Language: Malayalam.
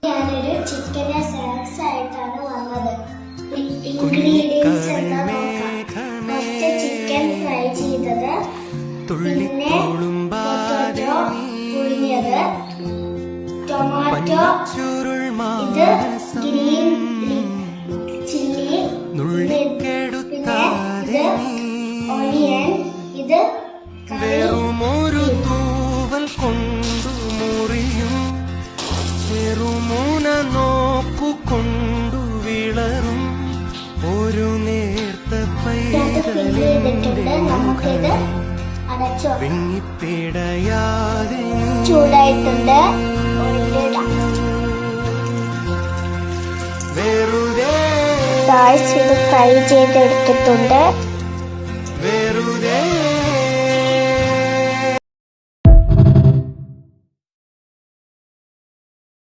ഞാനൊരു ചിക്കനെ സ്നാക്സ് ആയിട്ടാണ് വന്നത്. ഇൻഗ്രീഡിയൻസ് എന്താ നോക്കാം. ഫസ്റ്റ് ചിക്കൻ ഫ്രൈ ചെയ്തത്, പിന്നെ പൊട്ടാറ്റോ പുഴുങ്ങിയത്, ടൊമാറ്റോ, ഇത് ഗ്രീൻ ചില്ലി, പിന്നെ ഇത് ഓണിയൻ, ഇത് വെറുമൊരു തൂവൽ കൊണ്ടു മുറിയും ചെറുമൂന നോക്കുകൊണ്ടു വിളറും ഒരു നേർത്ത നമുക്കിത് അടച്ചു പിങ്ങിപ്പിടയാതെ ചൂടായിട്ടുണ്ട്. വെറുതെ ഇത് ഫ്രൈ ചെയ്തെടുത്തിട്ടുണ്ട്. വെറുതെ